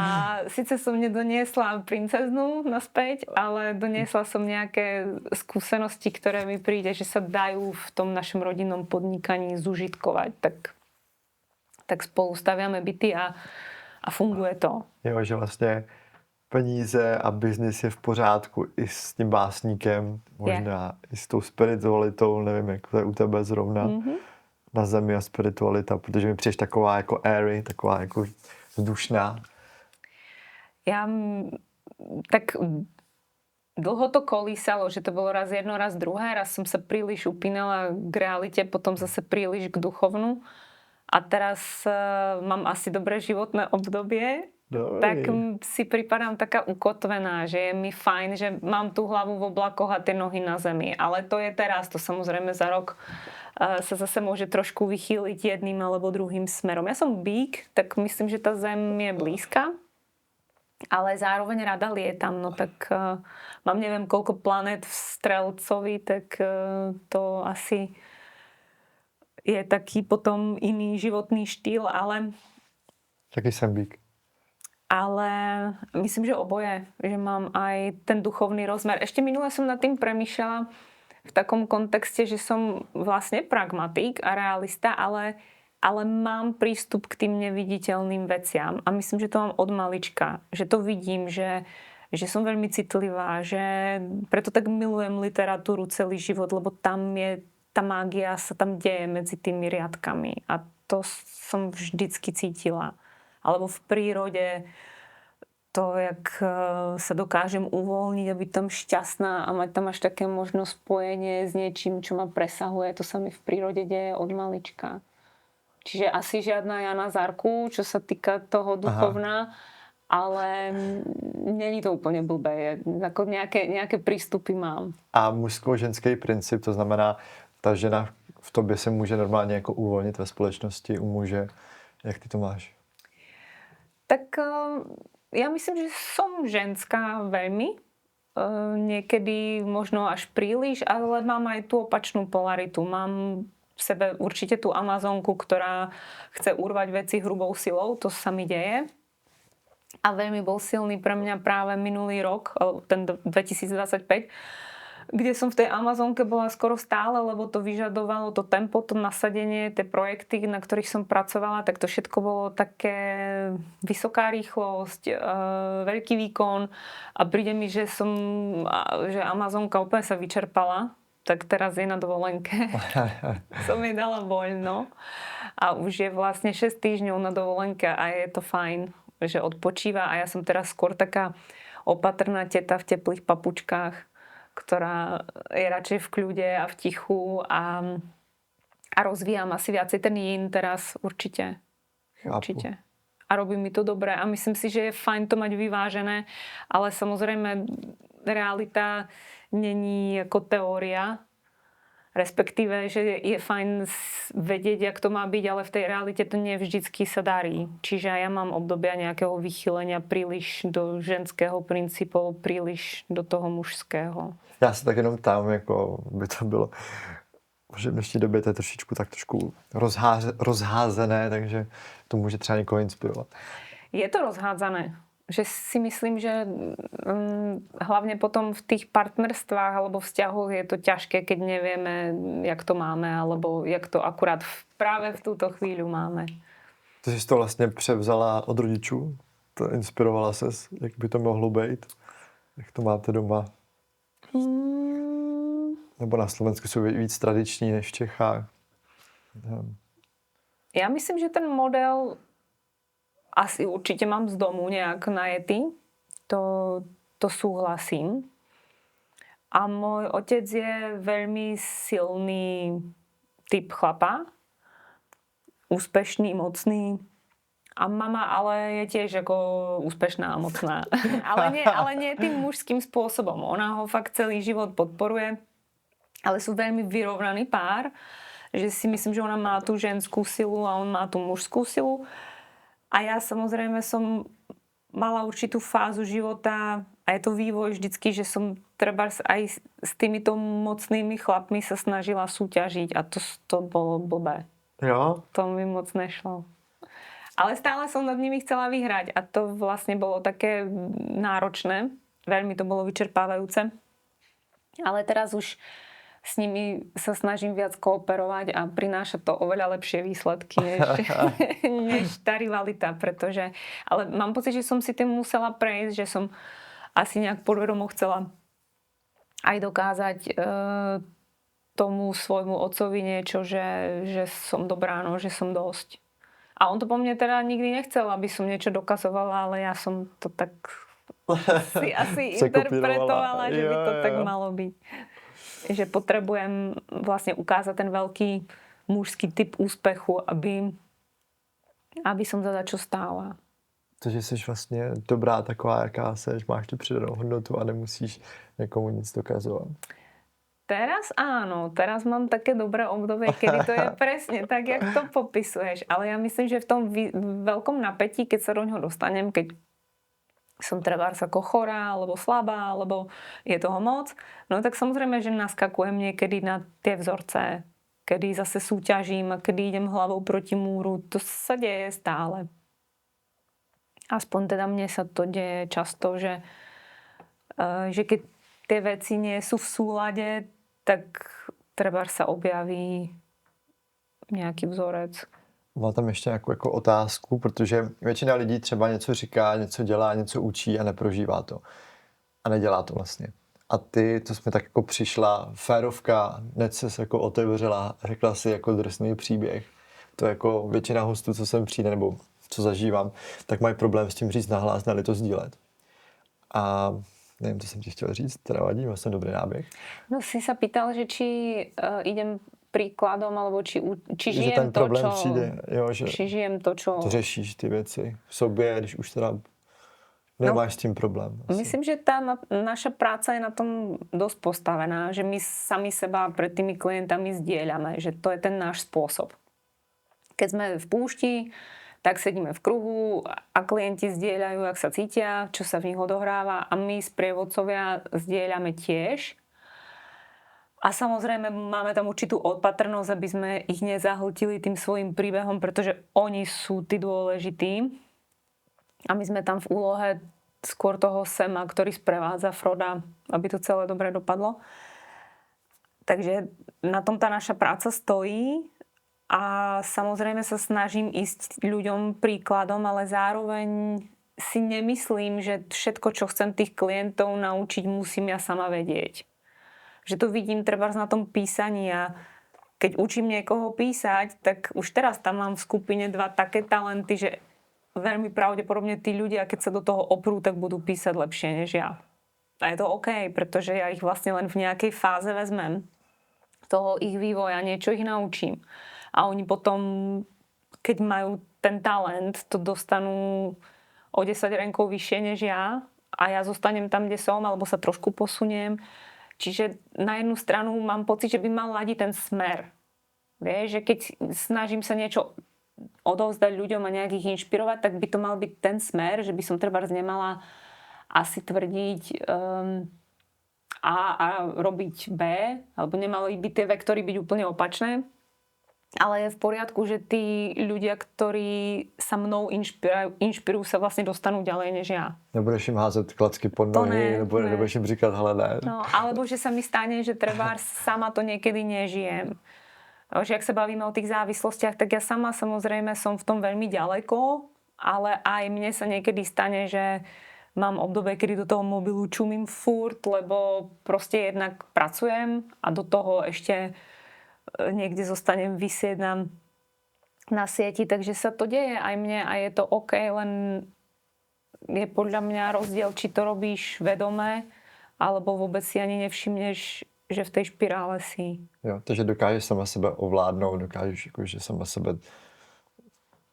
síce som nedoniesla princeznú naspäť, ale doniesla som nejaké skúsenosti, ktoré mi príde, že sa dajú v tom našom rodinnom podnikaní zužitkovať. Tak spolu staviame byty a funguje to.
Jo, že vlastně peníze a biznis je v pořádku i s tím básníkem, možná i s tou spiritualitou, nevím, jak to je u tebe zrovna. Na zemi a spiritualita, protože mi přijdeš taková jako airy, taková jako vzdušná.
Ja tak dlho to kolísalo, že to bolo raz jedno, raz druhé. Raz som sa príliš upínala k realite, potom zase príliš k duchovnu. A teraz mám asi dobré životné obdobie. Tak si pripadám taká ukotvená, že je mi fajn, že mám tú hlavu v oblakoch a tie nohy na zemi. Ale to je teraz, to samozrejme za rok sa zase môže trošku vychýliť jedným alebo druhým smerom. Ja som bík, tak myslím, že tá zem je blízka, ale zároveň rada lietam. No tak mám neviem koľko planét v Strelcovi, tak to asi je taký potom iný životný štýl, ale...
Taky som bík.
Ale myslím, že oboje. Že mám aj ten duchovný rozmer. Ešte minule som nad tým premýšľala v takom kontexte, že som vlastne pragmatik a realista, ale mám prístup k tým neviditeľným veciam. A myslím, že to mám od malička. Že to vidím, že som veľmi citlivá, že preto tak milujem literatúru celý život, lebo tam je tá mágia, sa tam deje medzi tými riadkami. A to som vždycky cítila. Alebo v prírode to, jak sa dokážem uvoľniť a byť tam šťastná a mať tam až také možno spojenie s niečím, čo ma presahuje. To sa mi v prírode deje od malička. Čiže asi žiadna Jana Zarku, čo sa týka toho duchovna, ale není to úplne blbé. Ako nejaké prístupy mám.
A mužsko-ženský princip, to znamená, ta žena v tobě se může normálně jako uvolnit ve společnosti, u muže. Jak ty to máš?
Tak ja myslím, že som ženská veľmi. Niekedy možno až príliš, ale mám aj tú opačnú polaritu. Mám v sebe určite tú Amazonku, ktorá chce urvať veci hrubou silou. To sa mi deje. A veľmi bol silný pre mňa práve minulý rok, ten 2025, kde som v tej Amazonke bola skoro stále, lebo to vyžadovalo to tempo, to nasadenie, tie projekty, na ktorých som pracovala, tak to všetko bolo také vysoká rýchlosť, veľký výkon a príde mi, že Amazonka úplne sa vyčerpala, tak teraz je na dovolenke. Som jej dala voľno a už je vlastne 6 týždňov na dovolenke a je to fajn, že odpočíva a ja som teraz skôr taká opatrná teta v teplých papučkách, ktorá je radšej v kľude a v tichu a rozvíjam asi viacej ten yin teraz určite. Určite. A robí mi to dobre a myslím si, že je fajn to mať vyvážené, ale samozrejme realita není ako teória, respektíve, že je fajn vedieť, jak to má byť, ale v tej realite to nie vždycky sa darí. Čiže ja mám obdobia nejakého vychýlenia príliš do ženského princípov, príliš do toho mužského.
Já se tak jenom tam, jako by to bylo, že v dnešní době to je trošku rozházené, takže to může třeba někoho inspirovat.
Je to rozhádzané. Že si myslím, že hlavne potom v tých partnerstvách alebo vzťahoch je to ťažké, keď nevieme, jak to máme, alebo jak to akurát práve v túto chvíľu máme.
Ty jsi to vlastně převzala od rodičů? To inspirovala ses, jak by to mohlo být? Jak to máte doma? Nebo na Slovensku jsou víc tradiční než v Čechách?
Ja myslím, že ten model asi určite mám z domu nejak najetý. To súhlasím. A môj otec je veľmi silný typ chlapa. Úspešný, mocný. A mama ale je tiež ako úspešná a mocná. ale nie tým mužským spôsobom. Ona ho fakt celý život podporuje. Ale sú veľmi vyrovnaný pár. Že si myslím, že ona má tú ženskú silu a on má tú mužskú silu. A ja samozrejme som mala určitú fázu života a je to vývoj vždycky, že som treba aj s týmito mocnými chlapmi sa snažila súťažiť a to bolo blbé.
Jo?
To mi moc nešlo. Ale stále som nad nimi chcela vyhrať a to vlastne bolo také náročné. Veľmi to bolo vyčerpávajúce. Ale teraz už s nimi sa snažím viac kooperovať a prináša to oveľa lepšie výsledky než tá rivalita, pretože... Ale mám pocit, že som si tým musela prejsť, že som asi nejak podvedomo chcela aj dokázať tomu svojmu otcovi niečo, že som dobrá, no, že som dosť. A on to po mne teda nikdy nechcel, aby som niečo dokazovala, ale ja som to tak si asi interpretovala, že by to tak malo byť. Že potrebujem vlastne ukázať ten veľký mužský typ úspechu, aby som za čo stála.
Takže jsi vlastně dobrá taková, jaká seš, máš tu přidanou hodnotu a nemusíš někomu nic dokazovat.
Teraz áno, teraz mám také dobré obdobie, kedy to je presne tak, jak to popisuješ. Ale ja myslím, že v tom veľkom napätí, keď sa do ňoho dostanem, keď som trebárs ako chorá, alebo slabá, alebo je toho moc, no tak samozrejme, že naskakujem niekedy na tie vzorce, kedy zase súťažím a kedy idem hlavou proti múru. To sa deje stále. Aspoň teda mne sa to deje často, že keď tie veci nie sú v súlade, tak trebárs sa objaví nejaký vzorec.
Má tam ještě nějakou jako otázku, protože většina lidí třeba něco říká, něco dělá, něco učí a neprožívá to. A nedělá to vlastně. A ty, to jsme tak jako přišla, férovka, hned ses jako otevřela, řekla si jako drsný příběh. To jako většina hostů, co sem přijde, nebo co zažívám, tak mají problém s tím říct nahlas, ne-li to sdílet. A nevím, co jsem ti chtěl říct, teda vadí, vlastně dobrý náběh.
No si sa pýtal, že či idem príkladom, alebo či žijem
ten
to,
problém
čo...
Přijde, jo, že
či žijem to, čo...
To řešíš ty věci v sobě, když už teda nemáš s tím problém. Asi.
Myslím, že tá naša práca je na tom dosť postavená, že my sami seba pred tými klientami zdieľame, že to je ten náš spôsob. Keď sme v púšti, tak sedíme v kruhu a klienti zdieľajú, jak sa cítia, čo sa v nich odohráva a my sprievodcovia zdieľame tiež. A samozrejme máme tam určitú opatrnosť, aby sme ich nezahltili tým svojim príbehom, pretože oni sú tí dôležití. A my sme tam v úlohe skôr toho Sama, ktorý sprevádza Froda, aby to celé dobre dopadlo. Takže na tom tá naša práca stojí a samozrejme sa snažím ísť ľuďom príkladom, ale zároveň si nemyslím, že všetko, čo chcem tých klientov naučiť, musím ja sama vedieť. Že to vidím trebárs na tom písaní a keď učím niekoho písať, tak už teraz tam mám v skupine 2 také talenty, že veľmi pravdepodobne tí ľudia, keď sa do toho oprú, tak budú písať lepšie než ja. A je to OK, pretože ja ich vlastne len v nejakej fáze vezmem toho ich vývoja, niečo ich naučím. A oni potom, keď majú ten talent, to dostanú o 10 rankov vyššie než ja a ja zostanem tam, kde som, alebo sa trošku posuniem. Čiže na jednu stranu mám pocit, že by mal ladiť ten smer. Vieš, že keď snažím sa niečo odovzdať ľuďom a nejak ich inšpirovať, tak by to mal byť ten smer, že by som trebárs nemala asi tvrdiť A a robiť B, alebo nemali by tie vektory byť úplne opačné. Ale je v poriadku, že tí ľudia, ktorí sa mnou inšpirujú, sa vlastne dostanú ďalej než ja.
Nebudeš im házet klacky pod nohy, nebudeš im říkat, hele ne.
No, alebo že sa mi stane, že trebárs sama to niekedy nežijem. Že ak sa bavíme o tých závislostiach, tak ja sama samozrejme som v tom veľmi ďaleko, ale aj mne sa niekedy stane, že mám obdobie, kedy do toho mobilu čumím furt, lebo proste jednak pracujem a do toho ešte niekde zostanem vysieť na sieti, takže sa to deje aj mne a je to OK, len je podľa mňa rozdiel, či to robíš vedome, alebo vôbec si ani nevšimneš, že v tej špirále si.
Jo, takže dokážeš sama sebe ovládnout, dokážeš jakože sama sebe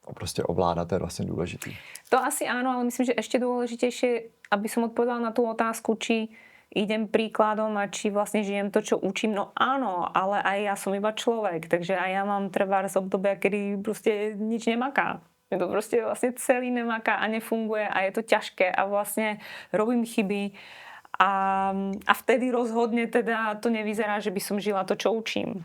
prostě ovládat, to je vlastně důležitý.
To asi áno, ale myslím, že ešte dôležitejšie, aby som odpovedala na tú otázku, či idem príkladom a či vlastne žijem to, čo učím. No áno, ale aj ja som iba človek, takže aj ja mám trebárs obdobia, kedy proste nič nemaká. Je to proste vlastne celý nemaká a nefunguje a je to ťažké a vlastne robím chyby a vtedy rozhodne teda to nevyzerá, že by som žila to, čo učím.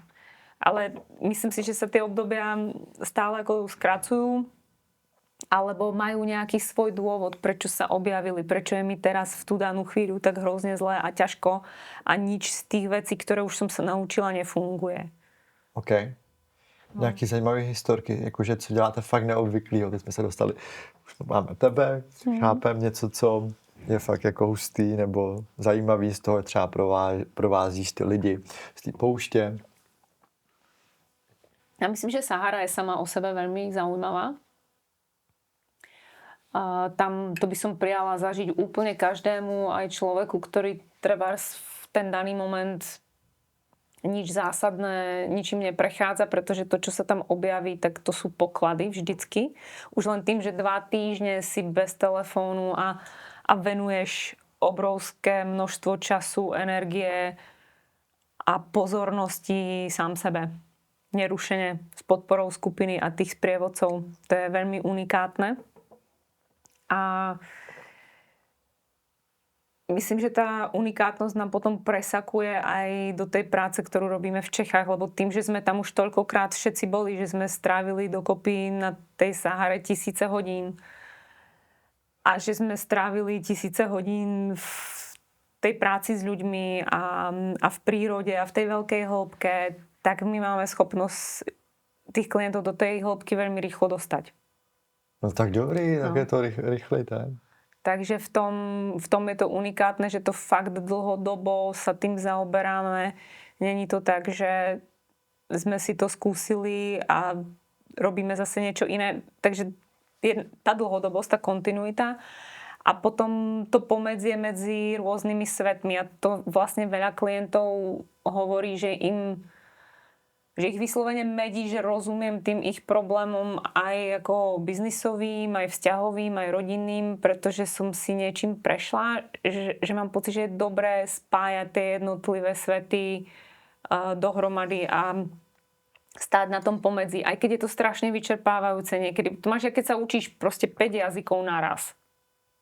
Ale myslím si, že sa tie obdobia stále ako skracujú alebo majú nejaký svoj dôvod, prečo sa objavili, prečo je mi teraz v tú danú chvíľu tak hrozne zlé a ťažko a nič z tých vecí, ktoré už som sa naučila, nefunguje.
OK. Nějaký zajímavý historky, jakože co děláte fakt neobvyklýho, teď jsme se dostali, už máme tebe, chápem něco, co je fakt jako hustý nebo zajímavý z toho, třeba provázíš ty lidi z té pouště.
Ja myslím, že Sahara je sama o sebe veľmi zaujímavá. Tam to by som prijala zažiť úplne každému, aj človeku, ktorý trebárs v ten daný moment nič zásadné, ničím neprechádza, pretože to, čo sa tam objaví, tak to sú poklady vždycky. Už len tým, že 2 týždne si bez telefónu a venuješ obrovské množstvo času, energie a pozornosti sám sebe. Nerušene s podporou skupiny a tých sprievodcov. To je veľmi unikátne. A myslím, že tá unikátnosť nám potom presakuje aj do tej práce, ktorú robíme v Čechách, lebo tým, že sme tam už toľkokrát všetci boli, že sme strávili dokopy na tej Sahare 1000 hodín a že sme strávili 1000 hodín v tej práci s ľuďmi a v prírode a v tej veľkej hĺbke, tak my máme schopnosť tých klientov do tej hĺbky veľmi rýchlo dostať.
No tak dobrý, tak je to rýchlej tak.
Takže v tom je to unikátne, že to fakt dlhodobo sa tým zaoberáme. Není to tak, že sme si to skúsili a robíme zase niečo iné. Takže je tá dlhodobosť, tá kontinuita a potom to pomedzie medzi rôznymi svetmi. A to vlastne veľa klientov hovorí, že ich vyslovene medí, že rozumiem tým ich problémom aj ako biznisovým, aj vzťahovým, aj rodinným, pretože som si niečím prešla, že mám pocit, že je dobré spájať tie jednotlivé svety dohromady a stáť na tom pomedzi. Aj keď je to strašne vyčerpávajúce niekedy. To máš, keď sa učíš proste 5 jazykov naraz.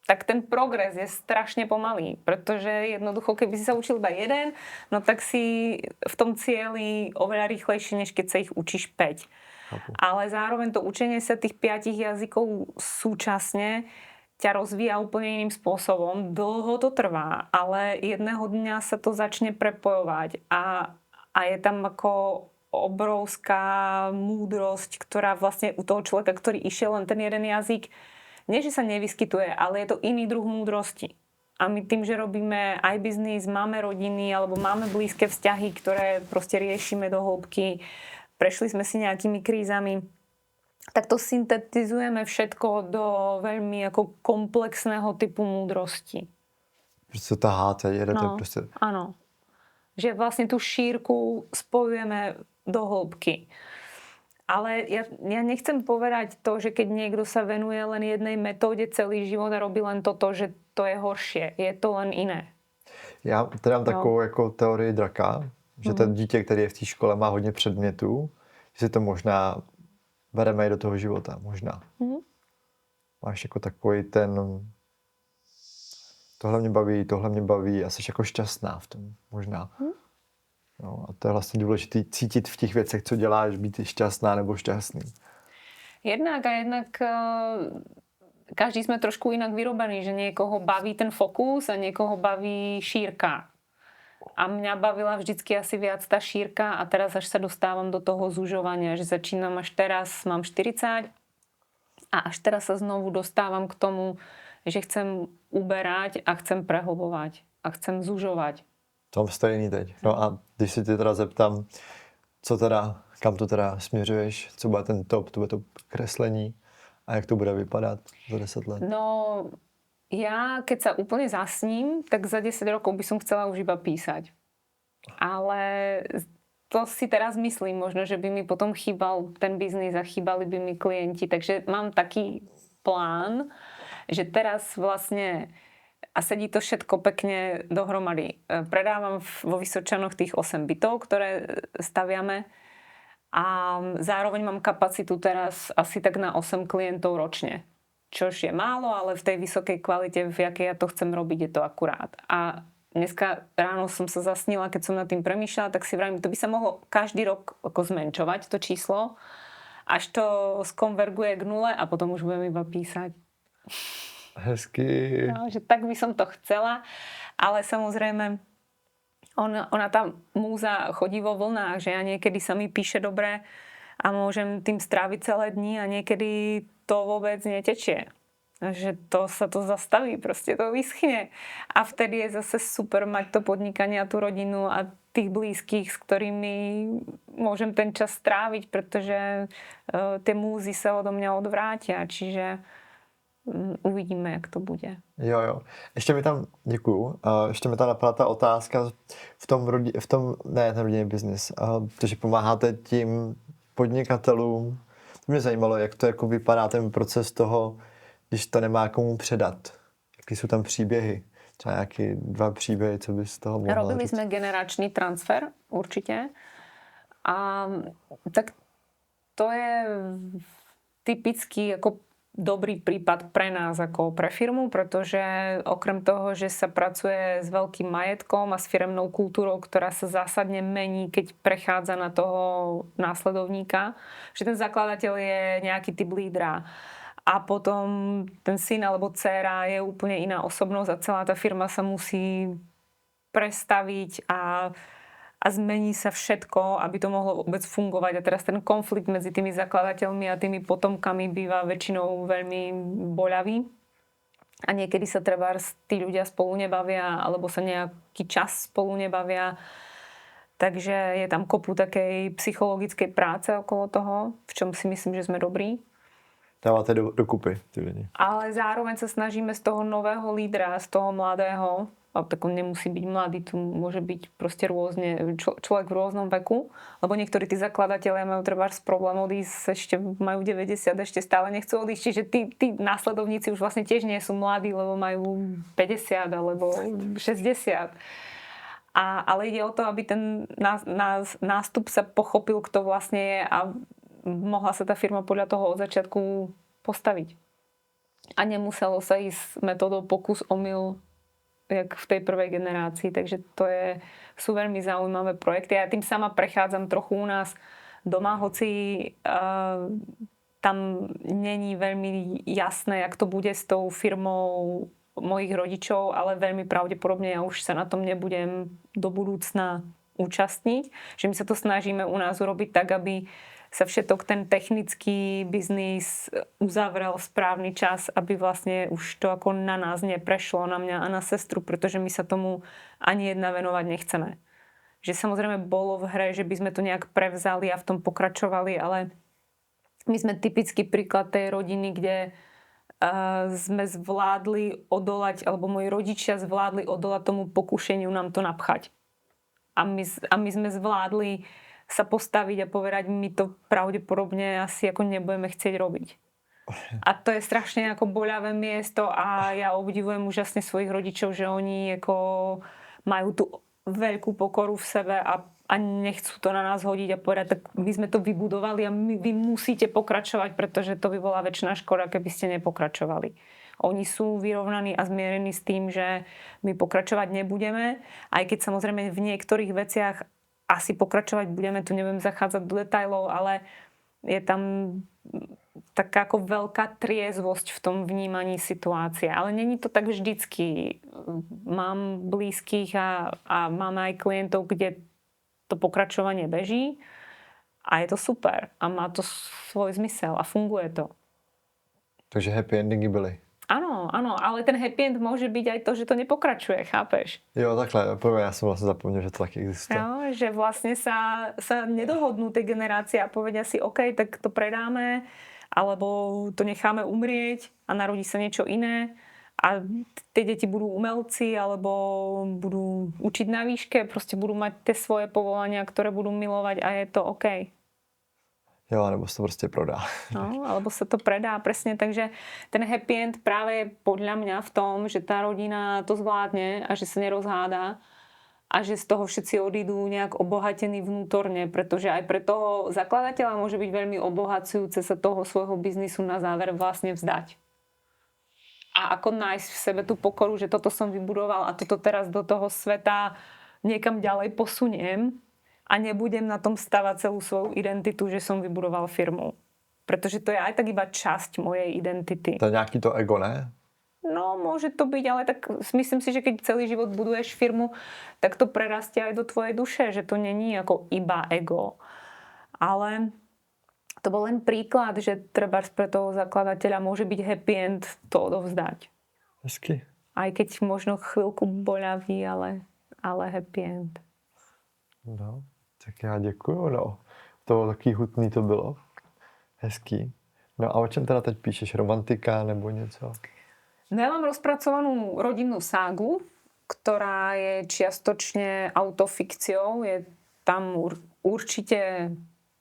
Tak ten progres je strašne pomalý, pretože jednoducho, keby si sa učil iba jeden, no tak si v tom cieli oveľa rýchlejšie, než keď sa ich učíš 5. Ale zároveň to učenie sa tých 5 jazykov súčasne ťa rozvíja úplne iným spôsobom. Dlho to trvá, ale jedného dňa sa to začne prepojovať a je tam ako obrovská múdrosť, ktorá vlastne u toho človeka, ktorý išiel len ten jeden jazyk, nie že sa nevyskytuje, ale je to iný druh múdrosti. A my tým, že robíme aj biznis, máme rodiny alebo máme blízke vzťahy, ktoré proste riešime do hĺbky, prešli sme si nejakými krízami, tak to syntetizujeme všetko do veľmi ako komplexného typu múdrosti.
Prostě to taháte, jedete prostě.
Áno. Že vlastne tú šírku spojujeme do hĺbky. Ale ja nechcem povedať to, že keď niekto sa venuje len jednej metóde celý život a robí len toto, že to je horšie. Je to len iné.
Já teda mám takovou jako teorii draka, že to dítě, který je v té škole, má hodně předmětů, že si to možná bereme i do toho života. Možná. Máš jako takový ten tohle mě baví a jsi jako šťastná v tom. Možná. No, a to je vlastně důležité cítit v těch věcech, co děláš, být šťastná nebo šťastný.
Jednak každý sme trošku inak vyrobení, že niekoho baví ten fokus a niekoho baví šírka. A mňa bavila vždycky asi viac tá šírka a teraz až sa dostávam do toho zužovania, že začínam až teraz, mám 40 a až teraz sa znovu dostávam k tomu, že chcem uberať a chcem prehlbovať a chcem zužovať.
To stejný teď. No a když se tě teda zeptám, co teda, kam to teda směřuješ, co bude ten top, to bude to kreslení a jak to bude vypadat za 10 let?
No, ja keď sa úplne zasním, tak za 10 rokov by som chcela už iba písať. Ale to si teraz myslím, možno, že by mi potom chýbal ten biznis a chýbali by mi klienti. Takže mám taký plán, že teraz vlastne a sedí to všetko pekne dohromady. Predávam vo Vysočanoch tých 8 bytov, ktoré staviame a zároveň mám kapacitu teraz asi tak na 8 klientov ročne. Čož je málo, ale v tej vysokej kvalite, v jakej ja to chcem robiť, je to akurát. A dneska ráno som sa zasnila, keď som nad tým premýšľala, tak si vravím, to by sa mohlo každý rok ako zmenšovať to číslo, až to skonverguje k nule a potom už budem iba písať.
Hezky.
No, že tak by som to chcela, ale samozrejme ona tá múza chodí vo vlnách, že ja niekedy sa mi píše dobre a môžem tým stráviť celé dni a niekedy to vôbec netečie. Že to sa to zastaví, proste to vyschne. A vtedy je zase super mať to podnikanie a tú rodinu a tých blízkych, s ktorými môžem ten čas stráviť, pretože tie múzy sa odo mňa odvrátia. Čiže uvidíme, jak to bude.
Jo. Ještě mi tam, děkuju, ještě mi tam napadla ta otázka v tom ten rodinný biznis, protože pomáháte tím podnikatelům. To mě zajímalo, jak to jako vypadá ten proces toho, když to nemá komu předat. Jaký jsou tam příběhy? Třeba nějaké 2 příběhy, co bys z toho mohla
Robili
říct?
sme generačný transfer, určite. A tak to je typický ako dobrý prípad pre nás ako pre firmu, pretože okrem toho, že sa pracuje s veľkým majetkom a s firemnou kultúrou, ktorá sa zásadne mení, keď prechádza na toho následovníka, že ten zakladateľ je nejaký typ lídra a potom ten syn alebo dcéra je úplne iná osobnosť a celá tá firma sa musí prestaviť a zmení sa všetko, aby to mohlo vôbec fungovať. A teraz ten konflikt medzi tými zakladateľmi a tými potomkami býva väčšinou veľmi boľavý. A niekedy sa trebárs tí ľudia spolu nebavia, alebo sa nejaký čas spolu nebavia. Takže je tam kopu takej psychologickej práce okolo toho, v čom si myslím, že sme dobrí.
Dávate dokupy ty lidi.
Ale zároveň sa snažíme z toho nového lídra, z toho mladého, a tak on nemusí byť mladý, tu môže byť proste rôzne, človek v rôznom veku, lebo niektorí tí zakladatelia majú trebárs problém odísť, ešte majú 90, ešte stále nechcú odísť, čiže tí následovníci už vlastne tiež nie sú mladí, lebo majú 50 alebo 60. Ale ide o to, aby ten nástup sa pochopil, kto vlastne je a mohla sa tá firma podľa toho od začiatku postaviť. A nemuselo sa ísť metódou pokus omyl, jak v tej prvej generácii. Takže sú veľmi zaujímavé projekty. Ja tým sama prechádzam trochu u nás doma, hoci tam není veľmi jasné, jak to bude s tou firmou mojich rodičov, ale veľmi pravdepodobne ja už sa na tom nebudem do budúcna účastniť. Že my sa to snažíme u nás urobiť tak, aby sa všetok ten technický biznis uzavrel v správny čas, aby vlastne už to ako na nás neprešlo, na mňa a na sestru, pretože my sa tomu ani jedna venovať nechceme. Že samozrejme bolo v hre, že by sme to nejak prevzali a v tom pokračovali, ale my sme typický príklad tej rodiny, kde sme zvládli odolať, alebo moji rodičia zvládli odolať tomu pokušeniu nám to napchať. A my sme zvládli sa postaviť a povedať, my to pravdepodobne asi ako nebudeme chcieť robiť. A to je strašne ako boľavé miesto a ja obdivujem úžasne svojich rodičov, že oni ako majú tú veľkú pokoru v sebe a nechcú to na nás hodiť a povedať, tak my sme to vybudovali a vy musíte pokračovať, pretože to by bola väčšiná škoda, keby ste nepokračovali. Oni sú vyrovnaní a zmierení s tým, že my pokračovať nebudeme, aj keď samozrejme v niektorých veciach asi pokračovať budeme, tu nebudem zachádzať do detailov, ale je tam taká ako veľká triezvosť v tom vnímaní situácie. Ale není to tak vždycky. Mám blízkych a mám aj klientov, kde to pokračovanie beží a je to super a má to svoj zmysel a funguje to.
Takže happy endingy byly.
Áno, ale ten happy end môže byť aj to, že to nepokračuje, chápeš?
Jo, takhle, prvé ja som vlastne zapomněl, že to taky existuje.
No, že vlastne sa nedohodnú tie generácie a povedia si, OK, tak to predáme, alebo to necháme umrieť a narodí sa niečo iné a tie deti budú umelci alebo budú učiť na výške, proste budú mať tie svoje povolania, ktoré budú milovať a je to OK.
Jo, alebo sa to proste prodá.
No, alebo sa to predá, presne. Takže ten happy end práve je podľa mňa v tom, že tá rodina to zvládne a že sa nerozhádá a že z toho všetci odídu nejak obohatení vnútorne, pretože aj pre toho zakladateľa môže byť veľmi obohacujúce sa toho svojho biznisu na záver vlastne vzdať. A ako nájsť v sebe tú pokoru, že toto som vybudoval a toto teraz do toho sveta niekam ďalej posuniem a nebudem na tom stavať celú svoju identitu, že som vybudoval firmu. Pretože to je aj tak iba časť mojej identity.
To je nejaký to ego, ne?
No, môže to byť, ale tak myslím si, že keď celý život buduješ firmu, tak to prerastie aj do tvojej duše, že to není ako iba ego. Ale to bol len príklad, že treba pre toho zakladateľa môže byť happy end to odovzdať.
Hezky.
Aj keď možno chvíľku boľavý, ale happy end.
No, tak já děkuju, no. To bylo takový hutný, to bylo. Hezký. No a o čem teda teď píšeš? Romantika nebo něco?
No ja mám rozpracovanú rodinnú ságu, ktorá je čiastočne autofikciou. Je tam určite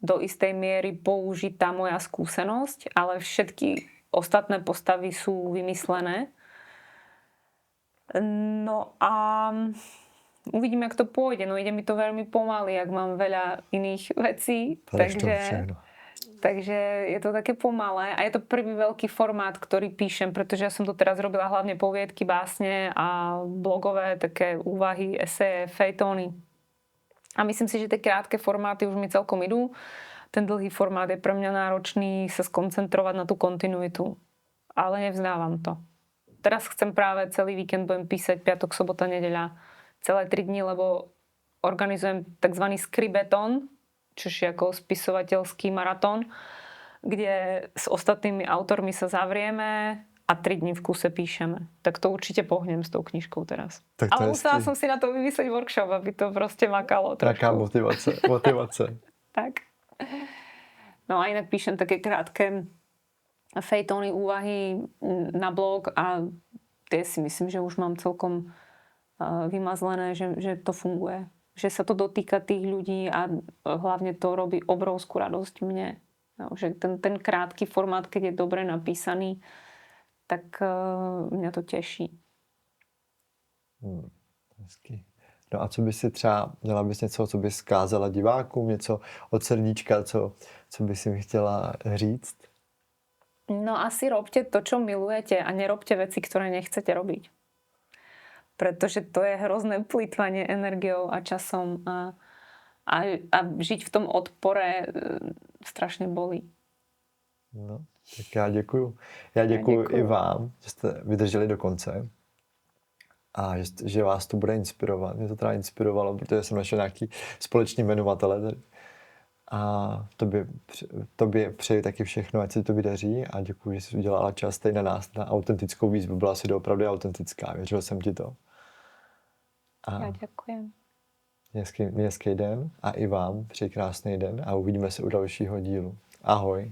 do istej miery použitá moja skúsenosť, ale všetky ostatné postavy sú vymyslené. No a uvidím, jak to pôjde. No ide mi to veľmi pomaly, ak mám veľa iných vecí. Takže je to také pomalé a je to prvý veľký formát, ktorý píšem, pretože ja som to teraz robila hlavne poviedky, básne a blogové také úvahy, eseje, fejtóny. A myslím si, že tie krátke formáty už mi celkom idú. Ten dlhý formát je pre mňa náročný sa skoncentrovať na tú kontinuitu. Ale nevzdávam to. Teraz chcem práve celý víkend budem písať piatok, sobota, nedeľa. Celé 3 dni, lebo organizujem tzv. Skribeton, čo je ako spisovateľský maratón, kde s ostatnými autormi sa zavrieme a 3 dni v kuse píšeme. Tak to určite pohnem s tou knižkou teraz. Ale musela som si na to vymyslieť workshop, aby to proste makalo trošku.
Taká motivace.
Tak. No a inak píšem také krátke fejtóny, úvahy na blog a tie si myslím, že už mám celkom vymazlené, že to funguje. Že sa to dotýka tých ľudí a hlavne to robí obrovskú radosť mne. No, že ten krátky formát, keď je dobre napísaný, tak mňa to teší.
Hezky. No a co by si třeba, měla bys něco, co bys zkázala divákům, něco od srdíčka, co by si mi chtěla říct?
No asi robte to, čo milujete a nerobte veci, ktoré nechcete robiť. Pretože to je hrozné plýtvanie energiou a časom a žiť v tom odpore strašne bolí.
No, tak já děkuju. Já děkuju i vám, že jste vydrželi do konce a že vás to bude inspirovat. Mě to teda inspirovalo, protože jsem našel nějaký společný jmenovatele tady. A tobě přeji taky všechno, ať se to vydaří a děkuji, že jsi udělala čas tady na nás, na autentickou výzvu. Byla si doopravdy autentická, věřil jsem ti to. A
Já děkuji.
hezký den a i vám přeji krásný den a uvidíme se u dalšího dílu. Ahoj.